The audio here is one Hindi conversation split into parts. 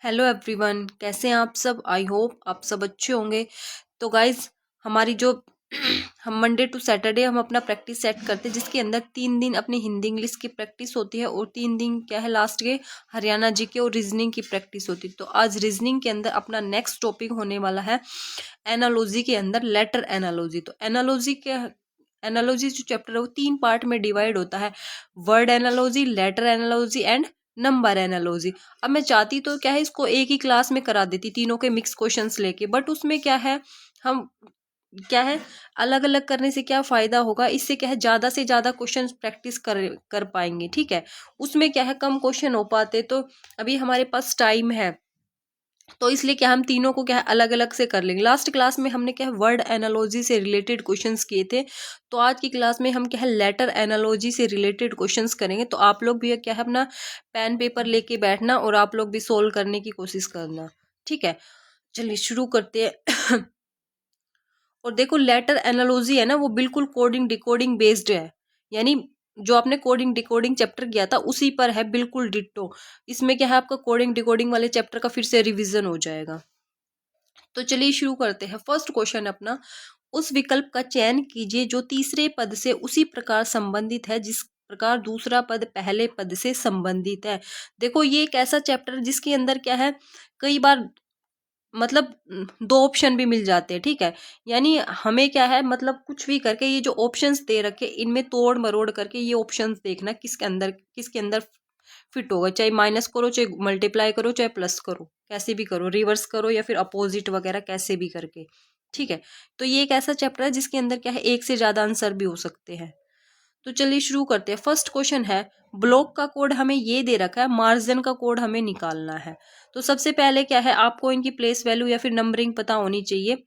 हेलो एवरीवन, कैसे हैं आप सब। आई होप आप सब अच्छे होंगे। तो गाइज हमारी जो हम मंडे टू सैटरडे हम अपना प्रैक्टिस सेट करते हैं, जिसके अंदर 3 दिन अपनी हिंदी इंग्लिश की प्रैक्टिस होती है और 3 दिन क्या है लास्ट के हरियाणा जी के और रीजनिंग की प्रैक्टिस होती है। तो आज रीजनिंग के अंदर अपना नेक्स्ट टॉपिक होने वाला है एनालॉजी के अंदर लेटर एनालॉजी। तो एनालॉजी जो चैप्टर है वो 3 पार्ट में डिवाइड होता है, word analogy, letter analogy and number analogy. अब मैं चाहती तो क्या है इसको एक ही क्लास में करा देती, तीनों के मिक्स क्वेश्चंस लेके, बट उसमें क्या है हम क्या है अलग अलग करने से क्या फायदा होगा, इससे क्या है ज्यादा से ज्यादा क्वेश्चन प्रैक्टिस कर पाएंगे। ठीक है, उसमें क्या है कम क्वेश्चन हो पाते, तो अभी हमारे पास टाइम है तो इसलिए क्या हम तीनों को क्या है अलग अलग से कर लेंगे। लास्ट क्लास में हमने क्या है वर्ड एनालॉजी से रिलेटेड क्वेश्चंस किए थे, तो आज की क्लास में हम क्या है लेटर एनालॉजी से रिलेटेड क्वेश्चंस करेंगे। तो आप लोग भी क्या है अपना पेन पेपर लेके बैठना और आप लोग भी सोल्व करने की कोशिश करना। ठीक है, चलिए शुरू करते हैं। और देखो लेटर एनालॉजी है ना, वो बिल्कुल कोडिंग डिकोडिंग बेस्ड है, यानी जो आपने कोडिंग डिकोडिंग चैप्टर किया था उसी पर है, बिल्कुल डिट्टो। इसमें क्या है आपका कोडिंग डिकोडिंग वाले चैप्टर का फिर से रिवीजन हो जाएगा। तो चलिए शुरू करते हैं। फर्स्ट क्वेश्चन अपना, उस विकल्प का चयन कीजिए जो तीसरे पद से उसी प्रकार संबंधित है जिस प्रकार दूसरा पद पहले पद से संबंधित है। देखो ये एक ऐसा चैप्टर है जिसके अंदर क्या है कई बार मतलब दो ऑप्शन भी मिल जाते हैं। ठीक है, यानी हमें क्या है मतलब कुछ भी करके ये जो ऑप्शंस दे रखे इनमें तोड़ मरोड़ करके ये ऑप्शंस देखना किसके अंदर फिट होगा, चाहे माइनस करो, चाहे मल्टीप्लाई करो, चाहे प्लस करो, कैसे भी करो, रिवर्स करो या फिर अपोजिट वगैरह कैसे भी करके। ठीक है, तो ये एक ऐसा चैप्टर है जिसके अंदर क्या है एक से ज्यादा आंसर भी हो सकते हैं। तो चलिए शुरू करते हैं। फर्स्ट क्वेश्चन है, ब्लॉक का कोड हमें ये दे रखा है, मार्जिन का कोड हमें निकालना है। तो सबसे पहले क्या है आपको इनकी प्लेस वैल्यू या फिर नंबरिंग पता होनी चाहिए।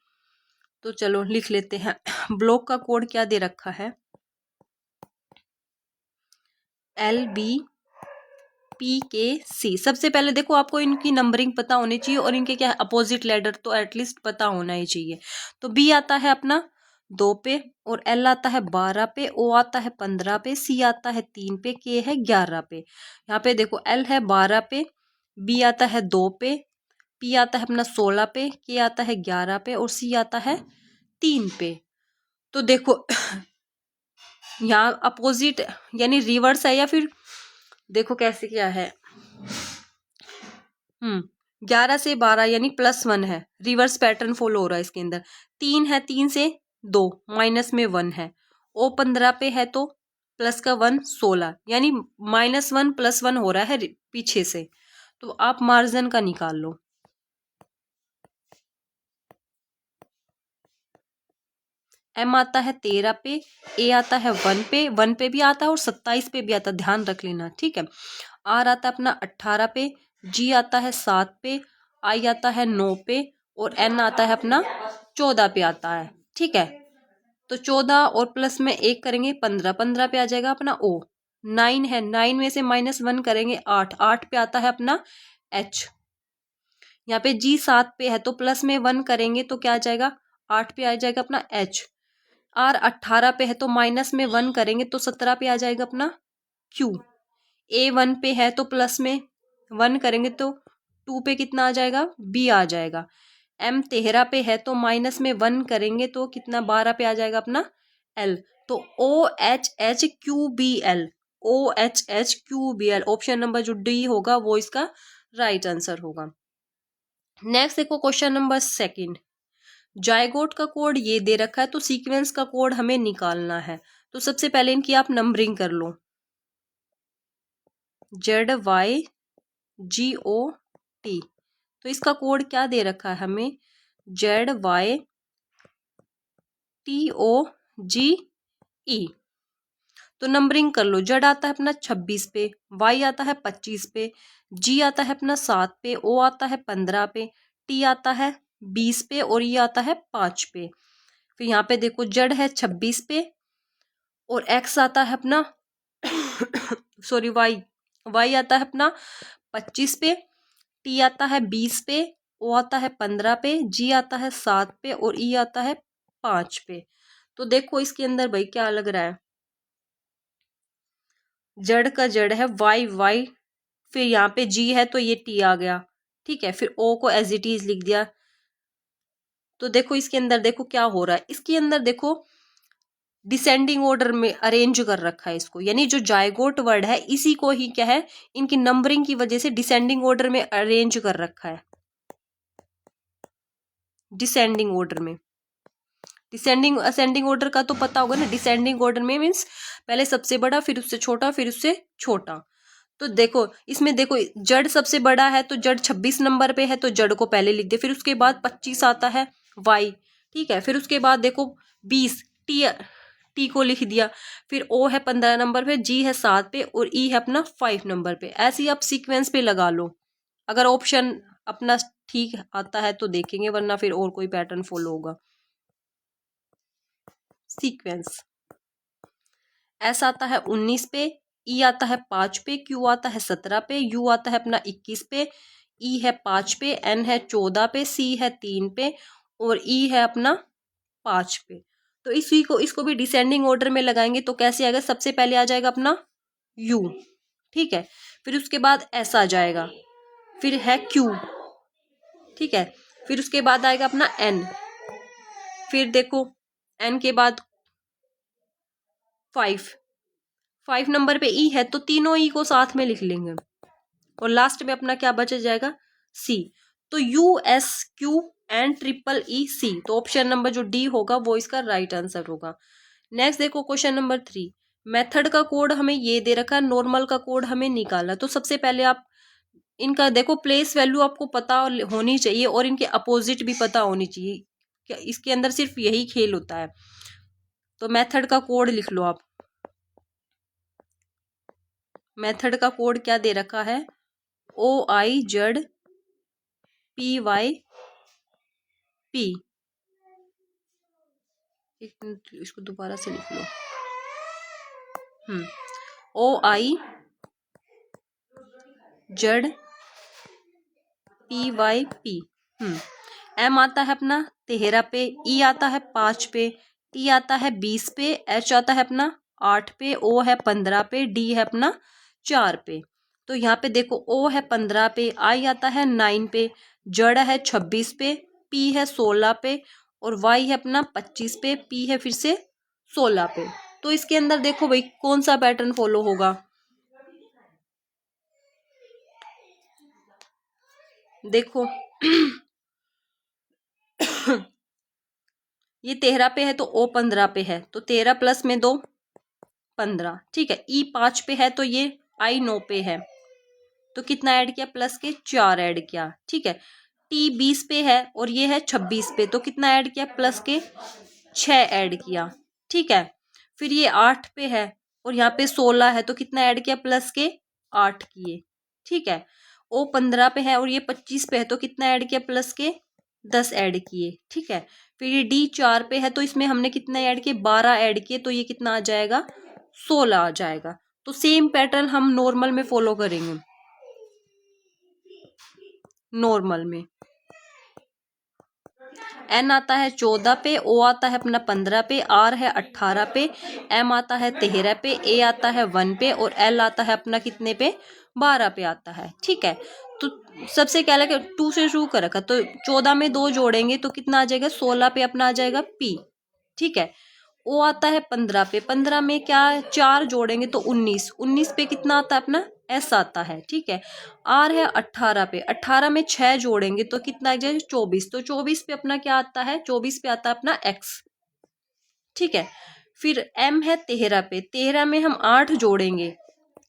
तो चलो लिख लेते हैं। ब्लॉक का कोड क्या दे रखा है, LBPKC। सबसे पहले देखो आपको इनकी नंबरिंग पता होनी चाहिए और इनके क्या है अपोजिट लेटर तो एटलीस्ट पता होना ही चाहिए। तो B आता है अपना 2 पे, और L आता है 12 पे, O आता है 15 पे, C आता है 3 पे, K है 11 पे। यहाँ पे देखो L है 12 पे, B आता है 2 पे, P आता है अपना 16 पे, K आता है 11 पे और C आता है 3 पे। तो देखो यहाँ अपोजिट यानी रिवर्स है या फिर देखो कैसे क्या है। 11 से 12 यानी +1 है, रिवर्स पैटर्न फॉलो हो रहा है इसके अंदर। 3 है, 3 से 2 माइनस में 1 है। O 15 पे है तो प्लस का 1 16, यानी -1 +1 हो रहा है पीछे से। तो आप मार्जिन का निकाल लो। M आता है 13 पे, A आता है 1 पे, 1 पे भी आता है और 27 पे भी आता है, ध्यान रख लेना। ठीक है, R आता है अपना 18 पे, G आता है 7 पे, I आता है 9 पे और N आता है अपना 14 पे आता है। ठीक है, तो 14 और प्लस में 1 करेंगे 15, 15 पे आ जाएगा अपना O। 9 है, 9 में से -1 करेंगे 8, 8 पे आता है अपना H। यहाँ पे G 7 पे है तो प्लस में 1 करेंगे तो क्या आ जाएगा, 8 पे आ जाएगा अपना H। R 18 पे है तो माइनस में 1 करेंगे तो 17 पे आ जाएगा अपना Q। A 1 पे है तो प्लस में 1 करेंगे तो 2 पे कितना आ जाएगा, B आ जाएगा। M 13 पे है तो माइनस में 1 करेंगे तो कितना 12 पे आ जाएगा अपना L। तो OHHQBL, OHHQBL ऑप्शन नंबर जो D होगा वो इसका राइट आंसर होगा। नेक्स्ट देखो क्वेश्चन नंबर सेकंड, जायगोट का कोड ये दे रखा है तो सीक्वेंस का कोड हमें निकालना है। तो सबसे पहले इनकी आप नंबरिंग कर लो, ZYGOT। तो इसका कोड क्या दे रखा है हमें, ZYTOGE। तो नंबरिंग कर लो, जेड आता है अपना 26 पे, वाई आता है 25 पे, जी आता है अपना 7 पे, ओ आता है 15 पे, टी आता है 20 पे और ये आता है 5 पे। फिर यहाँ पे देखो जेड है 26 पे और एक्स आता है अपना सॉरी वाई, वाई आता है अपना 25 पे, टी आता है 20 पे, ओ आता है 15 पे, जी आता है 7 पे और ई आता है 5 पे। तो देखो इसके अंदर भाई क्या लग रहा है, जड़ का जड़ है वाई वाई, फिर यहाँ पे जी है तो ये टी आ गया, ठीक है, फिर ओ को एज इट इज लिख दिया। तो देखो इसके अंदर देखो क्या हो रहा है, इसके अंदर देखो डिसेंडिंग ऑर्डर में अरेंज कर रखा है इसको, यानी जो जायगोट वर्ड है इसी को ही क्या है, इनकी नंबरिंग की वजह से डिसेंडिंग ऑर्डर में अरेंज कर रखा है। डिसेंडिंग ऑर्डर में, डिसेंडिंग असेंडिंग ऑर्डर का तो पता होगा ना। डिसेंडिंग ऑर्डर में मीन्स पहले सबसे बड़ा, फिर उससे छोटा, फिर उससे छोटा। तो देखो इसमें देखो जड़ सबसे बड़ा है तो जड़ 26 नंबर पे है, तो जड़ को पहले लिख दे। फिर उसके बाद 25 आता है वाई, ठीक है। फिर उसके बाद देखो 20 टी, टी को लिख दिया। फिर ओ है 15 नंबर पे, जी है 7 पे और ई है अपना 5 नंबर पे। ऐसे ही आप सीक्वेंस पे लगा लो। अगर ऑप्शन अपना ठीक आता है तो देखेंगे, वरना फिर और कोई पैटर्न फॉलो होगा। सीक्वेंस एस आता है 19 पे, ई आता है 5 पे, क्यू आता है 17 पे, यू आता है अपना 21 पे, ई है 5 पे, एन है 14 पे, सी है 3 पे और ई है अपना 5 पे। तो इसी को इसको भी डिसेंडिंग ऑर्डर में लगाएंगे तो कैसे आएगा, सबसे पहले आ जाएगा अपना यू, ठीक है। फिर उसके बाद एस आ जाएगा, फिर है क्यू, ठीक है। फिर उसके बाद आएगा अपना एन, फिर देखो एन के बाद 5 नंबर पे ई है तो तीनों ई को साथ में लिख लेंगे और लास्ट में अपना क्या बच जाएगा, सी। तो U S Q and triple E C, तो ऑप्शन नंबर जो डी होगा वो इसका राइट आंसर होगा। नेक्स्ट देखो क्वेश्चन नंबर 3, मेथड का कोड हमें ये दे रखा है, नॉर्मल का कोड हमें निकाला। तो सबसे पहले आप इनका देखो प्लेस वैल्यू आपको पता होनी चाहिए और इनके अपोजिट भी पता होनी चाहिए, क्या इसके अंदर सिर्फ यही खेल होता है। तो मेथड का कोड लिख लो आप। मेथड का कोड क्या दे रखा है, O I Z P Y P. एक मिनट इसको दोबारा से लिख लो। O I Z P Y P. M आता है अपना 13 पे, ई आता है 5 पे, टी आता है 20 पे, एच आता है अपना 8 पे, ओ है 15 पे, डी है अपना 4 पे। तो यहाँ पे देखो ओ है 15 पे, आई आता है 9 पे, जड़ है 26 पे, पी है 16 पे और वाई है अपना 25 पे, पी है फिर से 16 पे। तो इसके अंदर देखो भाई कौन सा पैटर्न फॉलो होगा। देखो ये 13 पे है तो ओ 15 पे है, तो 13 प्लस में 2 15, ठीक है। ई 5 पे है तो ये आई 9 पे है, तो कितना ऐड किया, प्लस के 4 ऐड किया, ठीक है। टी 20 पे है और ये है 26 पे, तो कितना ऐड किया, प्लस के 6 ऐड किया, ठीक है। फिर ये 8 पे है और यहाँ पे 16 है, तो कितना ऐड किया, प्लस के 8 किए, ठीक है। ओ 15 पे है और ये 25 पे है, तो कितना ऐड किया, प्लस के 10 ऐड किए, ठीक है। फिर ये डी 4 पे है तो इसमें हमने कितना ऐड किए, 12 ऐड किए, तो ये कितना आ जाएगा, 16 आ जाएगा। तो सेम पैटर्न हम नॉर्मल में फॉलो करेंगे। नॉर्मल में एन आता है 14 पे, ओ आता है अपना 15 पे, आर है 18 पे, एम आता है 13 पे, ए आता है 1 पे और एल आता है अपना कितने पे, 12 पे आता है, ठीक है। तो सबसे क्या लगे 2 से शुरू कर रखा, तो 14 में 2 जोड़ेंगे तो कितना आ जाएगा, 16 पे अपना आ जाएगा पी, ठीक है। ओ आता है 15 पे, 15 में क्या 4 जोड़ेंगे तो 19, 19 पे कितना आता है अपना एस आता है, ठीक है। आर है 18 पे, 18 में 6 जोड़ेंगे तो कितना आ जाएगा 24, तो 24 पे अपना क्या आता है, 24 पे आता है अपना एक्स, ठीक है। फिर एम है 13 पे, 13 में हम 8 जोड़ेंगे,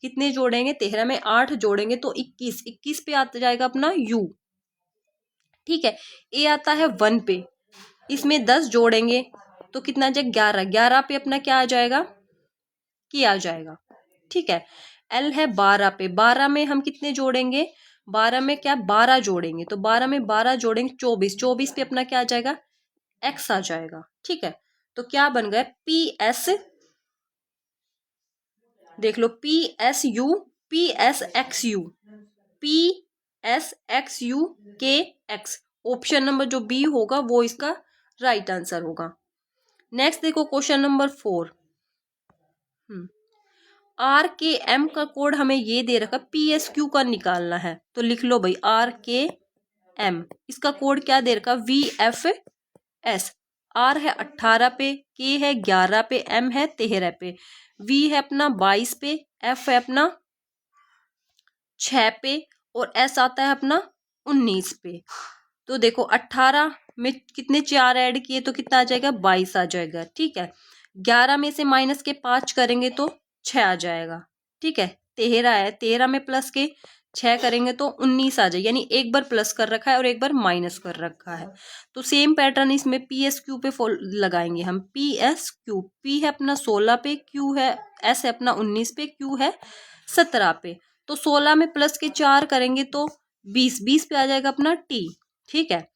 कितने जोड़ेंगे, 13 में 8 जोड़ेंगे तो 21, 21 पे आता जाएगा अपना यू, ठीक है। ए आता है 1 पे, इसमें 10 जोड़ेंगे तो कितना आ जाएगा 11, 11 पे अपना क्या आ जाएगा, किया जाएगा, ठीक है। एल है 12 पे, 12 में हम कितने जोड़ेंगे, 12 में क्या 12 जोड़ेंगे, तो 12 में 12 जोड़ेंगे 24, 24 पे अपना क्या आ जाएगा, एक्स आ जाएगा, ठीक है। तो क्या बन गया, पी एस, देख लो P S U, P S X U, P S X U K X. Option number जो बी होगा वो इसका राइट आंसर होगा। नेक्स्ट देखो question number 4, R K M का कोड हमें ये दे रखा, पी एस क्यू का निकालना है। तो लिख लो भाई आर के एम, इसका कोड क्या दे रखा, VFS। R है 18 पे, K है 11 पे, M है 13 पे, V है अपना 22 पे, F है अपना 6 पे और S आता है अपना 19 पे। तो देखो 18 में कितने 4 ऐड किए तो कितना आ जाएगा, 22 आ जाएगा। ठीक है, 11 में से माइनस के 5 करेंगे तो 6 आ जाएगा। ठीक है, 13 है, 13 में प्लस के 6 करेंगे तो 19 आ जाएगा, यानी एक बार प्लस कर रखा है और एक बार माइनस कर रखा है। तो सेम पैटर्न इसमें PSQ पे लगाएंगे हम। PSQ, P है अपना 16 पे, Q है, S है अपना 19 पे, Q है 17 पे। तो 16 में प्लस के 4 करेंगे तो 20, 20 पे आ जाएगा अपना T। ठीक है,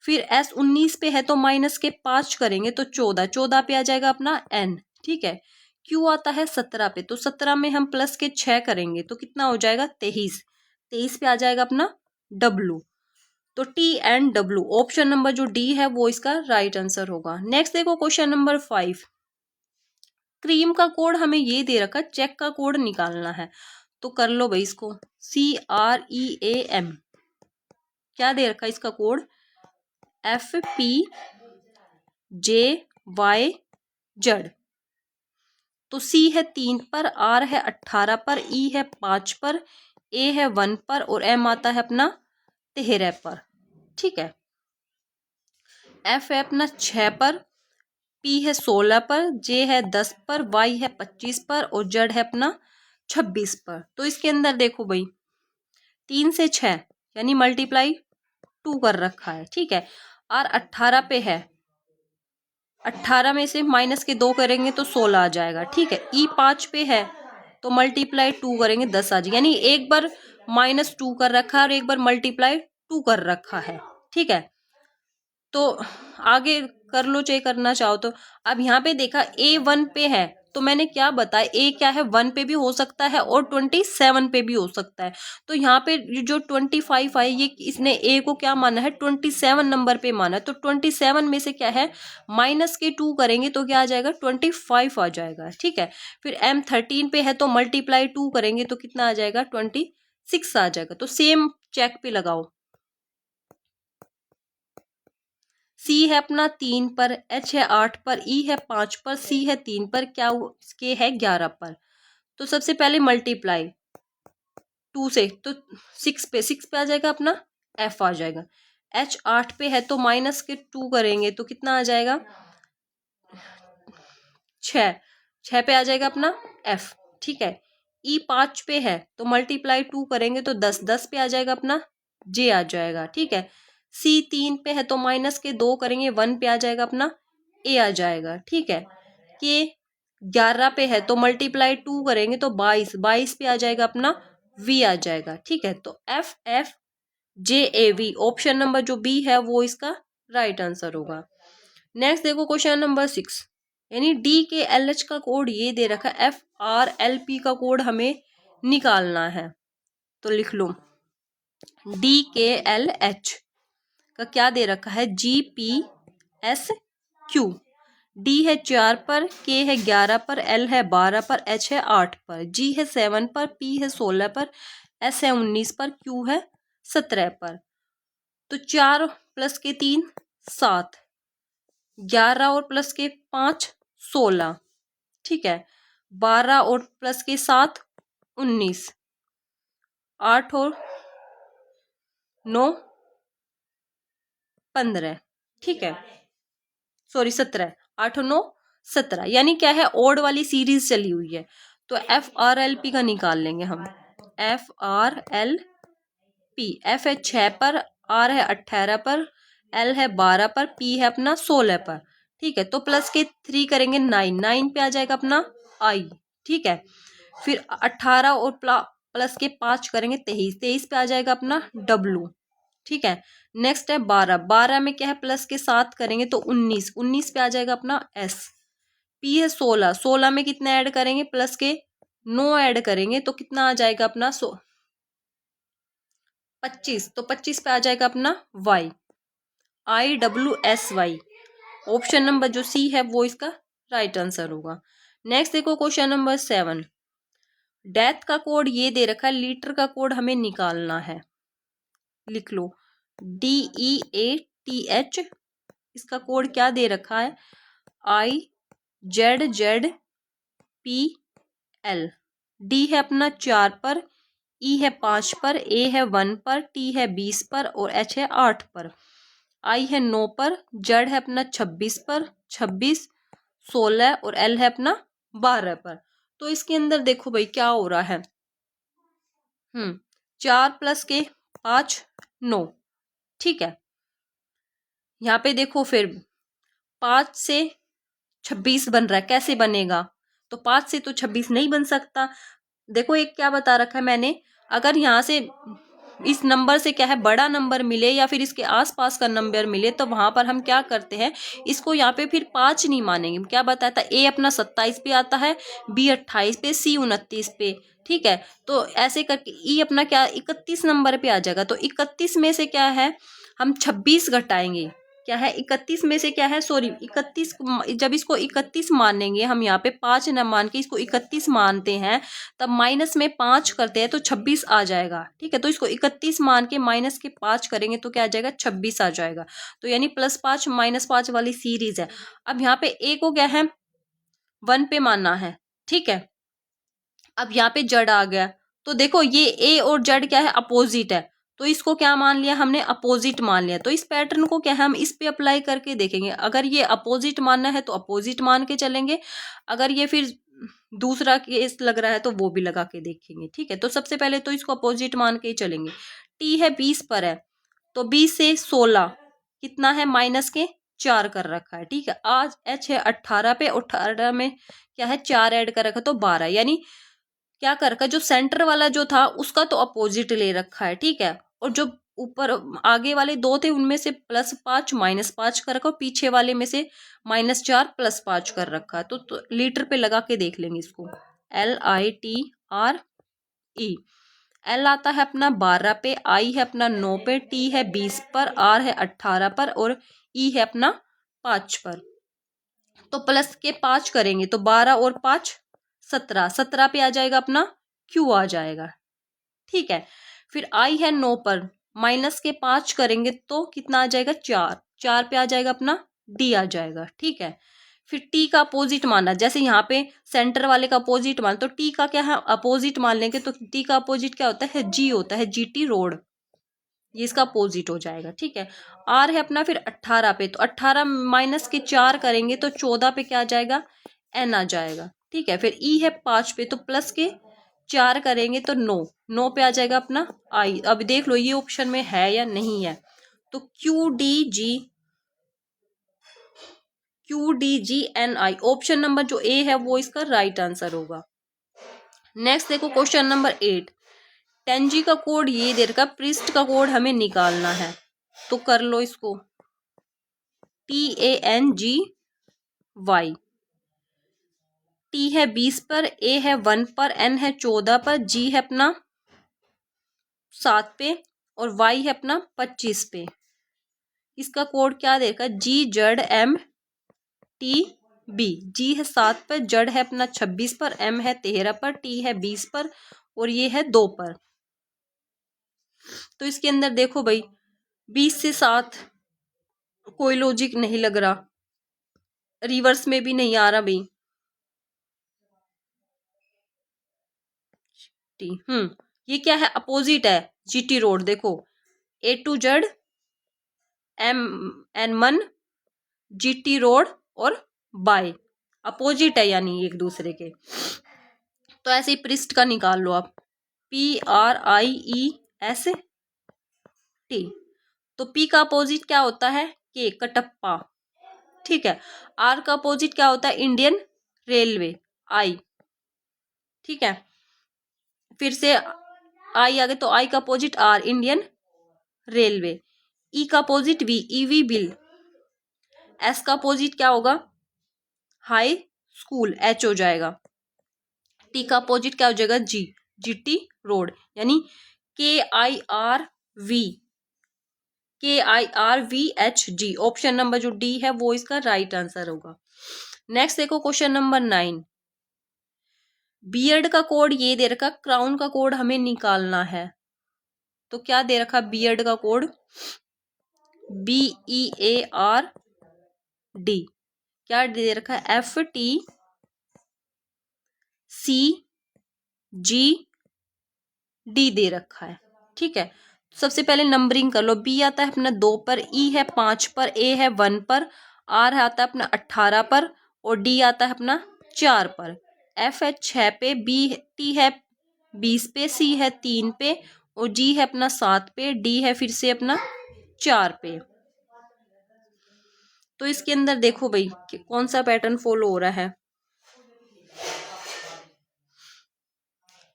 फिर S 19 पे है तो माइनस के 5 करेंगे तो 14, 14 पे आ जाएगा अपना N। ठीक है, Q आता है 17 पे, तो 17 में हम प्लस के 6 करेंगे तो कितना हो जाएगा, 23, 23 पे आ जाएगा अपना W। तो T and W, option number जो D है वो इसका राइट आंसर होगा। नेक्स्ट देखो क्वेश्चन नंबर 5, क्रीम का कोड हमें ये दे रखा, चेक का कोड निकालना है। तो कर लो भाई इसको, CREAM, क्या दे रखा इसका कोड, FPJYZ। तो C है 3 पर, R है 18 पर, E है 5 पर, A है 1 पर और M आता है अपना 13 पर। ठीक है, F है अपना 6 पर, P है 16 पर, J है 10 पर, Y है 25 पर और Z है अपना 26 पर। तो इसके अंदर देखो भाई 3 से 6 यानी मल्टीप्लाई 2 कर रखा है। ठीक है, R 18 पे है, 18 में से माइनस के 2 करेंगे तो 16 आ जाएगा। ठीक है, E 5 पे है तो मल्टीप्लाई 2 करेंगे 10 आ जाएगा, यानी एक बार -2 कर रखा है और एक बार मल्टीप्लाई 2 कर रखा है। ठीक है, तो आगे कर लो चाहे करना चाहो तो। अब यहाँ पे देखा A 1 पे है तो मैंने क्या बताया, A क्या है 1 पे भी हो सकता है और 27 पे भी हो सकता है। तो यहाँ पे जो 25 है ये इसने A को क्या माना है, 27 नंबर पे माना है। तो 27 में से क्या है माइनस के 2 करेंगे तो क्या आ जाएगा 25 आ जाएगा। ठीक है, फिर M 13 पे है तो मल्टीप्लाई 2 करेंगे तो कितना आ जाएगा 26 आ जाएगा। तो सेम चेक पे लगाओ, C है अपना 3 पर, H है 8 पर, E है 5 पर, C है 3 पर, क्या K है 11 पर। तो सबसे पहले मल्टीप्लाई 2 से, तो 6 पे आ जाएगा अपना F आ जाएगा। H 8 पे है तो माइनस के 2 करेंगे तो कितना आ जाएगा 6 पे आ जाएगा अपना F। ठीक है, E 5 पे है तो मल्टीप्लाई 2 करेंगे तो 10 पे आ जाएगा अपना J आ जाएगा। ठीक है, C 3 पे है तो माइनस के 2 करेंगे 1 पे आ जाएगा अपना A आ जाएगा। ठीक है, K 11 पे है तो मल्टीप्लाई 2 करेंगे तो 22 पे आ जाएगा अपना V आ जाएगा। ठीक है, तो FFJAV ऑप्शन नंबर जो B है वो इसका राइट आंसर होगा। नेक्स्ट देखो क्वेश्चन नंबर 6, यानी DKLH का कोड ये दे रखा है, FRLP का कोड हमें निकालना है। तो लिख लो DKLH का क्या दे रखा है, GPSQ। D है 4 पर, K है 11 पर, L है 12 पर, H है 8 पर, G है 7 पर, P है 16 पर, S है 19 पर, Q है 17 पर। तो 4 प्लस के 3 7, 11 और प्लस के 5 16। ठीक है, 12 और प्लस के 7 19, 8 और 9 15। ठीक है, सॉरी 17, 8 और 9 17, यानी क्या है ओड वाली सीरीज चली हुई है। तो FRLP का निकाल लेंगे हम। FRLP, F है 6 पर, R है 18 पर, L है 12 पर, P है अपना 16 पर। ठीक है, तो प्लस के 3 करेंगे 9 पे आ जाएगा अपना I। ठीक है, फिर 18 और प्लस के 5 करेंगे 23 पे आ जाएगा अपना W। ठीक है, नेक्स्ट है 12 में क्या है प्लस के 7 करेंगे तो 19 पे आ जाएगा अपना S। P है 16 में कितना ऐड करेंगे प्लस के 9 ऐड करेंगे तो कितना आ जाएगा अपना 25, तो 25 पे आ जाएगा अपना Y, IWSY। ऑप्शन नंबर जो C है वो इसका राइट आंसर होगा। नेक्स्ट देखो क्वेश्चन नंबर 7, डेथ का कोड ये दे रखा है, लीटर का कोड हमें निकालना है। लिख लो DEATH, इसका कोड क्या दे रखा है, IZZPL। D है अपना 4 पर, E है 5 पर, A है 1 पर, T है 20 पर और H है 8 पर। I है 9 पर, Z है अपना 26 पर, 26, 16 और L है अपना 12 पर। तो इसके अंदर देखो भाई क्या हो रहा है, 4 प्लस के 5, 9, ठीक है। यहाँ पे देखो फिर 5 से 26 बन रहा है, कैसे बनेगा, तो 5 से तो 26 नहीं बन सकता। देखो एक क्या बता रखा है मैंने, अगर यहाँ से इस नंबर से क्या है बड़ा नंबर मिले या फिर इसके आसपास का नंबर मिले तो वहां पर हम क्या करते हैं, इसको यहाँ पे फिर 5 नहीं मानेंगे। क्या बताया था, ए अपना 27 पे आता है, बी 28 पे, सी 29 पे, ठीक है। तो ऐसे करके ई अपना क्या 31 नंबर पे आ जाएगा। तो 31 में से क्या है, हम 26 घटाएंगे, क्या है 31 में से क्या है, सॉरी 31, जब इसको 31 मानेंगे हम, यहाँ पे 5 न मान के इसको 31 मानते हैं, तब माइनस में 5 करते हैं तो 26 आ जाएगा, ठीक है। तो इसको 31 मान के माइनस के 5 करेंगे तो क्या आ जाएगा, 26 आ जाएगा। तो यानी +5 -5 वाली सीरीज है। अब यहाँ पे ए को क्या है 1 पे मानना है, ठीक है। अब यहाँ पे जड़ आ गया, तो देखो ये ए और जड़ क्या है, अपोजिट है, तो इसको क्या मान लिया हमने, अपोजिट मान लिया। तो इस पैटर्न को क्या है, हम इस पे अप्लाई करके देखेंगे। अगर ये अपोजिट मानना है तो अपोजिट मान के चलेंगे, अगर ये फिर दूसरा केस लग रहा है तो वो भी लगा के देखेंगे, ठीक है। तो सबसे पहले तो इसको अपोजिट मान के ही चलेंगे। टी है 20 पर है, तो 20 से 16 कितना है, -4 कर रखा है, ठीक है। आज एच है 18 पे, 18 में क्या है 4 ऐड कर रखा तो 12, यानी क्या कर रखा है, जो सेंटर वाला जो था उसका तो अपोजिट ले रखा है, ठीक है। और जो ऊपर आगे वाले 2 थे उनमें से +5 -5 कर रखा, पीछे वाले में से -4 +5 कर रखा है। तो लीटर पे लगा के देख लेंगे इसको, LITRE। एल आता है अपना 12 पे, आई है अपना 9 पे, टी है 20 पर, आर है 18 पर और ई है अपना 5 पर। तो प्लस के 5 करेंगे तो 12 और 5 17, 17 पे आ जाएगा अपना क्यू आ जाएगा, ठीक है। फिर आई है 9 पर, माइनस के 5 करेंगे तो कितना आ जाएगा, 4, 4 पे आ जाएगा अपना डी आ जाएगा, ठीक है। फिर टी का अपोजिट मानना, जैसे यहाँ पे सेंटर वाले का अपोजिट मान, तो टी का क्या है अपोजिट मान लेंगे, तो टी का अपोजिट क्या होता है, जी होता है, जीटी रोड, ये इसका अपोजिट हो जाएगा, ठीक है। आर है अपना फिर 18 पे, तो 18 माइनस के 4 करेंगे तो 14 पे क्या आ जाएगा, एन आ जाएगा, ठीक है। फिर ई है 5 पे, तो प्लस के 4 करेंगे तो 9, 9 पे आ जाएगा अपना आई। अब देख लो ये ऑप्शन में है या नहीं है, तो QDGNI ऑप्शन नंबर जो ए है वो इसका राइट आंसर होगा। नेक्स्ट देखो क्वेश्चन नंबर 8, टेंजी का कोड ये दे रखा, पृष्ठ का कोड हमें निकालना है, तो कर लो इसको, TANGY। टी है 20 पर, ए है 1 पर, एन है 14 पर, जी है अपना 7 पे और वाई है अपना 25 पे। इसका कोड क्या देगा, GZMTB। जी है 7 पर, जड़ है अपना 26 पर, एम है 13 पर, टी है 20 पर और ये है 2 पर। तो इसके अंदर देखो भाई 20 से 7 कोई लॉजिक नहीं लग रहा, रिवर्स में भी नहीं आ रहा भाई। ये क्या है, अपोजिट है, जीटी रोड। देखो A to Z M N 1 GT road और बाय अपोजिट है, यानी एक दूसरे के। तो ऐसे ही पृष्ठ का निकाल लो आप, PRIEST। तो P का अपोजिट क्या होता है, K कटप्पा, ठीक है। R का अपोजिट क्या होता है, इंडियन रेलवे, I, ठीक है। फिर से I आगे, तो I का opposite R, Indian railway. E का opposite V, EV bill. S का अपोजिट क्या होगा, हाई स्कूल, H हो जाएगा। T का अपोजिट क्या हो जाएगा, G, GT रोड, यानी KIRVHG। ऑप्शन नंबर जो डी है वो इसका राइट आंसर होगा। नेक्स्ट देखो क्वेश्चन नंबर 9, बियर्ड का कोड ये दे रखा, क्राउन का कोड हमें निकालना है। तो क्या दे रखा बियर्ड का कोड, BEARD, क्या दे रखा है, FTCGD दे रखा है। ठीक है, सबसे पहले नंबरिंग कर लो। B आता है अपना 2 पर, E है 5 पर, A है 1 पर, R आता है अपना 18 पर और D आता है अपना 4 पर। F है 6 पे, T है 20 पे, C है 3 पे और G है अपना 7 पे, D है फिर से अपना 4 पे। तो इसके अंदर देखो भाई कि कौन सा पैटर्न फॉलो हो रहा है।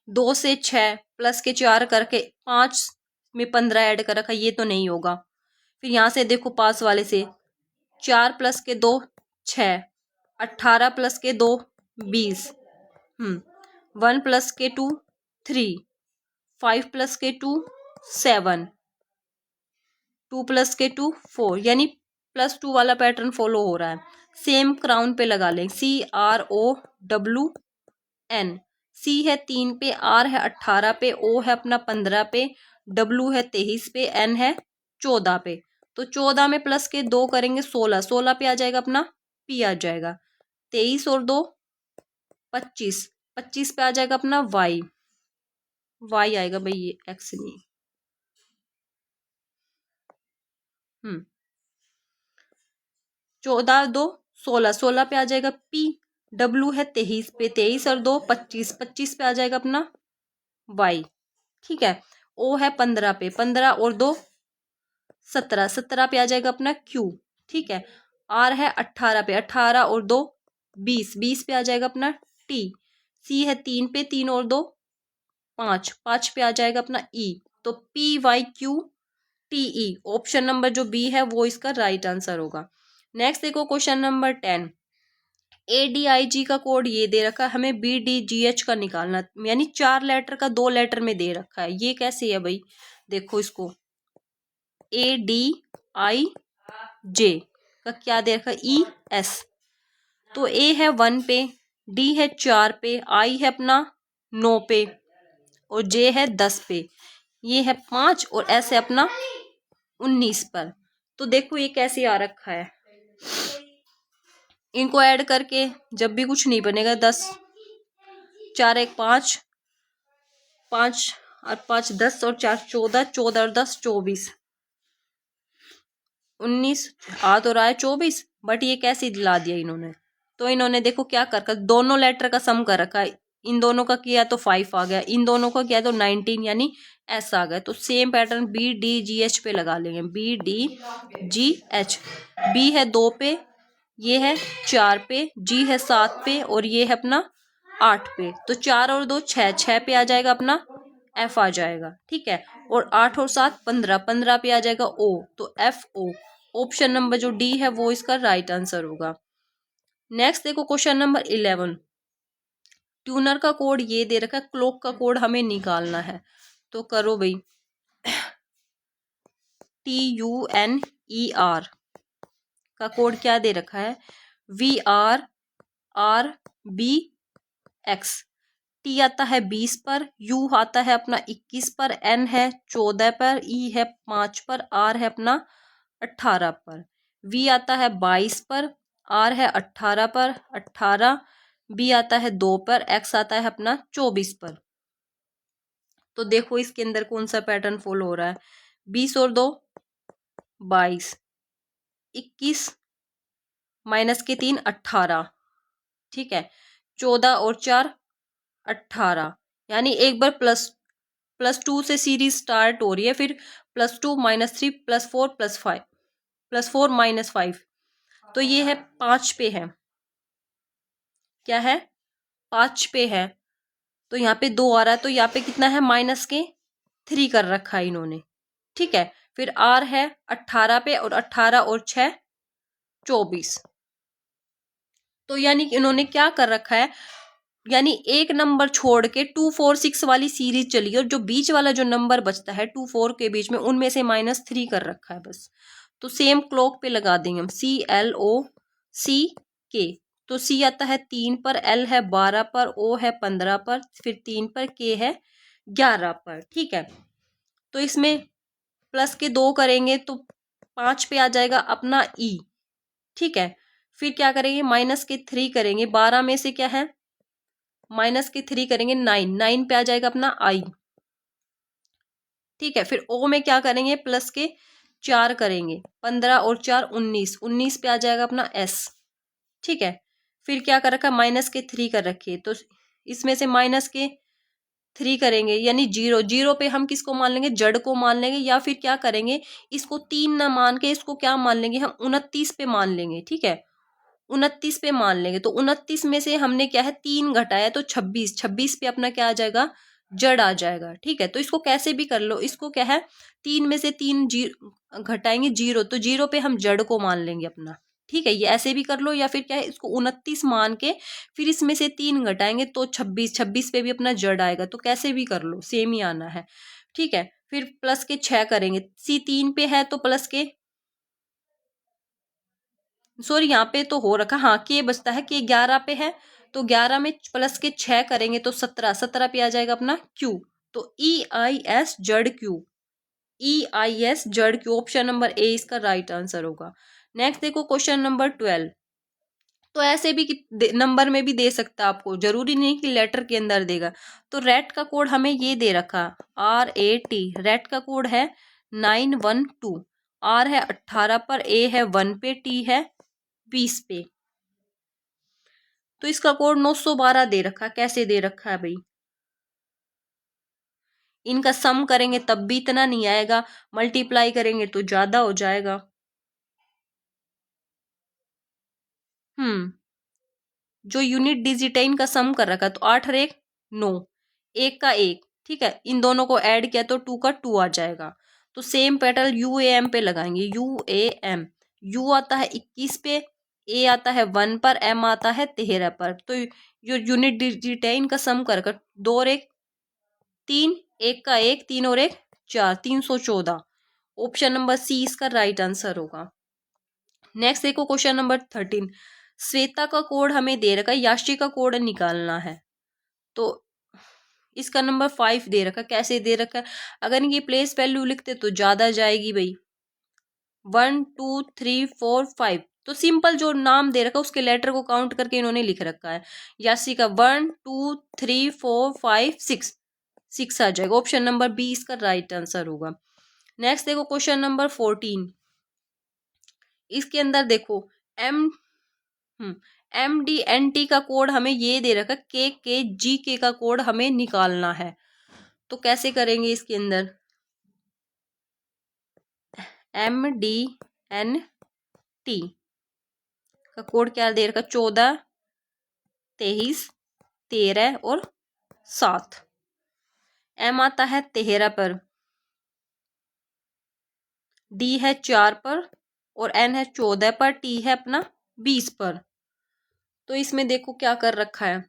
2 से 6 प्लस के 4 करके 5 में 15 ऐड कर रखा, ये तो नहीं होगा। फिर यहाँ से देखो पास वाले से 4 प्लस के 2 6, 18 प्लस के 2 20, 1 प्लस के 2 3, 5 प्लस के 2 7, 2 प्लस के 2 4, यानी +2 वाला पैटर्न फॉलो हो रहा है। सेम क्राउन पे लगा लें, CROWN। C है 3 पे, R है 18 पे, O है अपना 15 पे, W है 23 पे, N है 14 पे। तो 14 में प्लस के 2 करेंगे 16, 16 पे आ जाएगा अपना P आ जाएगा। 23 और 2 25, 25 पे आ जाएगा अपना Y आएगा भाई, ये X नहीं। 14 2 16, 16 पे आ जाएगा P। W है 23 पे, 23 और 2 25, 25 पे आ जाएगा अपना Y। ठीक है, O है 15 पे, 15 और 2 17, 17 पे आ जाएगा अपना Q। ठीक है, R है 18 पे, 18 और 2 20, 20 पे आ जाएगा अपना T। C है 3 पे, 3 और 2 5, 5 पे आ जाएगा अपना E। तो PYQTE ऑप्शन नंबर जो B है वो इसका राइट आंसर होगा। नेक्स्ट देखो क्वेश्चन नंबर 10। ADIG का कोड ये दे रखा है, हमें BDGH का निकालना, यानी 4 लेटर का 2 लेटर में दे रखा है। ये कैसे है भाई, देखो इसको ADIJ का क्या दे रखा है, ES। तो A है 1 पे, D है 4 पे, I है अपना 9 पे और J है 10 पे, ये है 5 और S है अपना 19 पर। तो देखो ये कैसे आ रखा है, इनको ऐड करके जब भी कुछ नहीं बनेगा, 10 4 1 5, 5 और 5 10 और 4 14, 14 और 10 24, 19 आ तो रहा है 24, बट ये कैसे दिला दिया इन्होंने। तो इन्होंने देखो क्या कर दोनों लेटर का सम कर रखा है। इन दोनों का किया तो 5 आ गया, इन दोनों का किया तो 19, यानी S आ गया। तो सेम पैटर्न BDGH पे लगा लेंगे, BDGH। B है 2 पे, ये है 4 पे, G है 7 पे और ये है अपना 8 पे। तो 4 और 2 6, 6 पे आ जाएगा अपना F आ जाएगा। ठीक है, और 8 और 7 15, 15 पे आ जाएगा O। तो FO ऑप्शन नंबर जो D है वो इसका राइट आंसर होगा। नेक्स्ट देखो क्वेश्चन नंबर 11। ट्यूनर का कोड ये दे रखा है, क्लॉक का कोड हमें निकालना है। तो करो भाई, TUNER का कोड क्या दे रखा है, VRRBX। T आता है 20 पर, U आता है अपना 21 पर, N है 14 पर, E है 5 पर, R है अपना 18 पर, V आता है 22 पर, R है 18 पर 18, B आता है 2 पर, X आता है अपना 24 पर। तो देखो इसके अंदर कौन सा पैटर्न फॉलो हो रहा है। 20 और 2 22, 21 माइनस के 3 18। ठीक है, 14 और 4 18, यानी एक बार +2 से सीरीज स्टार्ट हो रही है, फिर +2 -3 +4 +5 +4 -5। तो ये है 5 पे है, क्या है 5 पे है। तो यहाँ पे 2 आ रहा है, तो यहाँ पे कितना है -3 कर रखा है इन्होंने। ठीक है, फिर R है 18 पे और 18 और 6 24। तो यानी कि इन्होंने क्या कर रखा है, यानी एक नंबर छोड़ के 2 4 6 वाली सीरीज चली और जो बीच वाला जो नंबर बचता है 2 4 के बीच में, उनमें से -3 कर रखा है बस। तो सेम क्लॉक पे लगा देंगे हम, CLOCK। तो C आता है 3 पर, L है 12 पर, O है 15 पर, फिर 3 पर, K है 11 पर। ठीक है, तो इसमें प्लस के 2 करेंगे तो 5 पे आ जाएगा अपना ई, ठीक है। फिर क्या करेंगे, माइनस के 3 करेंगे, 12 में से क्या है, माइनस के 3 करेंगे 9, 9 पे आ जाएगा अपना आई, ठीक है। फिर ओ में क्या करेंगे, प्लस के 4 करेंगे, 15 और 4 19, 19 पे आ जाएगा अपना एस, ठीक है। फिर क्या कर रखा, माइनस के 3 कर रखे, तो इसमें से माइनस के 3 करेंगे यानी 0, 0 पे हम किसको मान लेंगे, जड़ को मान लेंगे, या फिर क्या करेंगे, इसको 3 ना मान के इसको क्या मान लेंगे, हम 29 पे मान लेंगे, ठीक है। 29 पे मान लेंगे, तो 29 में से हमने क्या है 3 घटाया तो 26, 26 पे अपना क्या आ जाएगा, जड़ आ जाएगा, ठीक है। तो इसको कैसे भी कर लो, इसको क्या है 3 में से 3 घटाएंगे 0, तो 0 पे हम जड़ को मान लेंगे अपना, ठीक है। ये ऐसे भी कर लो, या फिर क्या है इसको 29 मान के फिर इसमें से 3 घटाएंगे तो 26, 26 पे भी अपना जड़ आएगा, तो कैसे भी कर लो सेम ही आना है, ठीक है। फिर प्लस के 6 करेंगे, सी 3 पे है तो प्लस के, सॉरी यहाँ पे तो हो रखा, हाँ के बचता है, के 11 पे है, तो 11 में प्लस के 6 करेंगे तो 17, 17 पे आ जाएगा अपना क्यू, तो ई आई एस जड़ क्यू, ई आई एस जड़ क्यू, ऑप्शन नंबर ए इसका राइट आंसर होगा। नेक्स्ट देखो क्वेश्चन नंबर 12, तो ऐसे भी नंबर में भी दे सकता है आपको, जरूरी नहीं कि लेटर के अंदर देगा। तो रेट का कोड हमें ये दे रखा, RAT, रेट का कोड है 912, आर है 18 पर, ए है 1 पे, टी है 20 पे, तो इसका कोड 912 दे रखा, कैसे दे रखा है भाई, इनका सम करेंगे तब भी इतना नहीं आएगा, मल्टीप्लाई करेंगे तो ज्यादा हो जाएगा। जो यूनिट डिजिट है इनका सम कर रखा, तो 8 और 1 9, एक का एक, ठीक है। इन दोनों को ऐड किया तो 2 का 2 आ जाएगा। तो सेम पैटर्न UAM पे लगाएंगे, UAM, यू आता है 21 पे, ए आता है 1 पर, एम आता है 13 पर, तो जो यूनिट डिजिट है इनका सम कर 2 और 1 3, एक का एक, 3 और 1 4, 314, ऑप्शन नंबर सी इसका राइट आंसर होगा। नेक्स्ट देखो क्वेश्चन नंबर 13, श्वेता का कोड हमें दे रखा है, याशी का कोड निकालना है, तो इसका नंबर 5 दे रखा, कैसे दे रखा है, अगर इनकी प्लेस वैल्यू लिखते तो ज्यादा जाएगी भाई, 1 2 3 4 5, तो सिंपल जो नाम दे रखा है उसके लेटर को काउंट करके इन्होंने लिख रखा है, याशी का 1 2 3 4 5 6, 6 आ जाएगा, ऑप्शन नंबर बी इसका राइट आंसर होगा। नेक्स्ट देखो क्वेश्चन नंबर 14, इसके अंदर देखो एम MDNT का कोड हमें ये दे रखा, KKGK का कोड हमें निकालना है, तो कैसे करेंगे, इसके अंदर MDNT का कोड क्या दे रखा, 14 23 13 और 7, एम आता है 13 पर, डी है 4 पर, और एन है 14 पर, टी है अपना 20 पर। तो इसमें देखो क्या कर रखा है,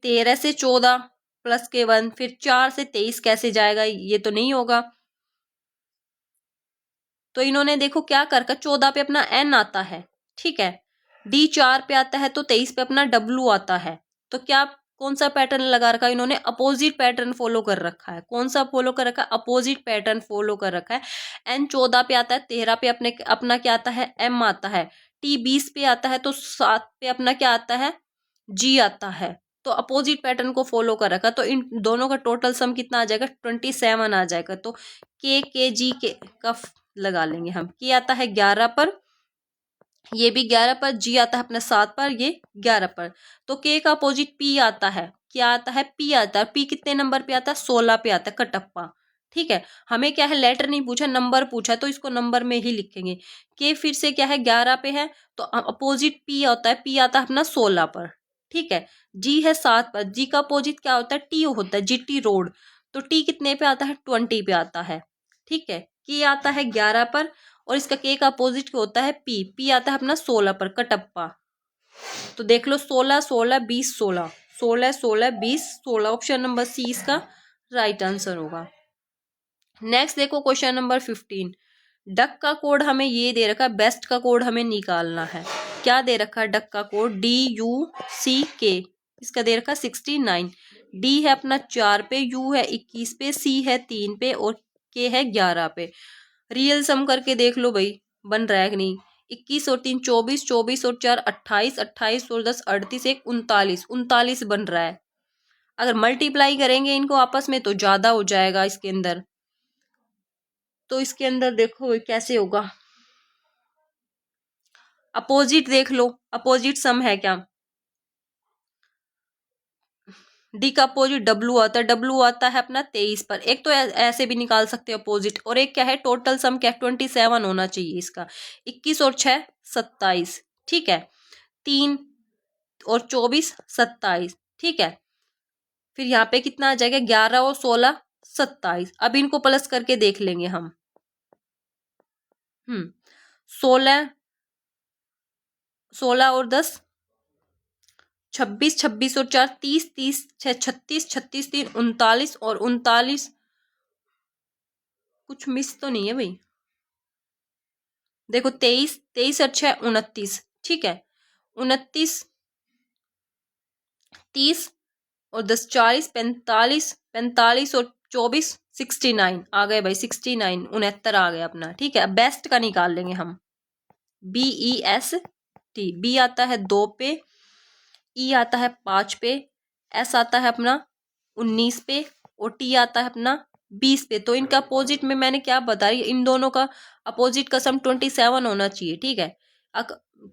13 से 14 प्लस के 1, फिर 4 से 23 कैसे जाएगा, ये तो नहीं होगा। तो इन्होंने देखो क्या कर 14 पे अपना एन आता है, ठीक है, डी 4 पे आता है, तो 23 पे अपना डब्लू आता है, तो क्या कौन सा पैटर्न लगा रखा है इन्होंने, अपोजिट पैटर्न फॉलो कर रखा है, कौन सा फॉलो कर रखा है, अपोजिट पैटर्न फॉलो कर रखा है। एन 14 पे आता है, 13 पे अपना क्या आता है, एम आता है, टी 20 पे आता है, तो 7 पे अपना क्या आता है, जी आता है, तो अपोजिट पैटर्न को फॉलो कर रखा, तो इन दोनों का टोटल सम कितना आ जाएगा, 27 आ जाएगा। तो के जी के का लगा लेंगे हम, के आता है 11 पर, ये भी 11 पर, जी आता है अपने 7 पर, ये 11 पर, तो के का अपोजिट पी आता है, क्या आता है, पी आता है, पी कितने नंबर पे आता है, 16 पे आता है, कटप्पा, ठीक है। हमें क्या है, लेटर नहीं पूछा, नंबर पूछा, तो इसको नंबर में ही लिखेंगे। के फिर से क्या है 11 पे है, तो अपोजिट पी होता है, पी आता है अपना 16 पर, ठीक है। जी है 7 पर, जी का अपोजिट क्या होता है, टी होता है, जीटी रोड, तो टी कितने पे आता है, 20 पे आता है, ठीक है। के आता है 11 पर, और इसका के का अपोजिट क्या होता है, पी, पी आता है अपना 16 पर, कटप्पा, तो देख लो 16 16 20 16, 16 16 20 16, ऑप्शन नंबर सी इसका राइट आंसर होगा। नेक्स्ट देखो क्वेश्चन नंबर 15, डक का कोड हमें ये दे रखा है, बेस्ट का कोड हमें निकालना है, क्या दे रखा है, डक का कोड DUCK, इसका दे रखा 69, डी है अपना 4 पे, यू है 21 पे, सी है 3 पे, और के है 11 पे। रियल सम करके देख लो भाई बन रहा है कि नहीं। 21 और 3 24, 24 और 4 28, 28 और 10 38, 1 39, 39 बन रहा है। अगर मल्टीप्लाई करेंगे इनको आपस में तो ज्यादा हो जाएगा इसके अंदर। तो इसके अंदर देखो भाई कैसे होगा। अपोजिट देख लो, अपोजिट सम है क्या। डी का अपोजिट डब्लू आता है, डब्लू आता है अपना 23 पर। एक तो ऐसे भी निकाल सकते हैं अपोजिट, और एक क्या है टोटल सम क्या 27 होना चाहिए इसका। 21 और 6 27, ठीक है। 3 और 24 27, ठीक है। फिर यहाँ पे कितना आ जाएगा 11 और 16 27। अब इनको प्लस करके देख लेंगे हम। 16, 16 और 10 26, 26 और 4 30, 30 6 36, 36 3 39 और 39। कुछ मिस तो नहीं है भाई। देखो 23, 23 और 6 29, ठीक है। 29, 30 और 10 40 45, 45 और 24 69 आ गए भाई। 69 69 आ गया अपना, ठीक है। अब बेस्ट का निकाल लेंगे हम। BEST, बी आता है 2 पे, ई आता है 5 पे, एस आता है अपना 19 पे, और टी आता है अपना 20 पे। तो इनका अपोजिट में मैंने क्या बता रही, इन दोनों का अपोजिट का सम 27 होना चाहिए, ठीक है।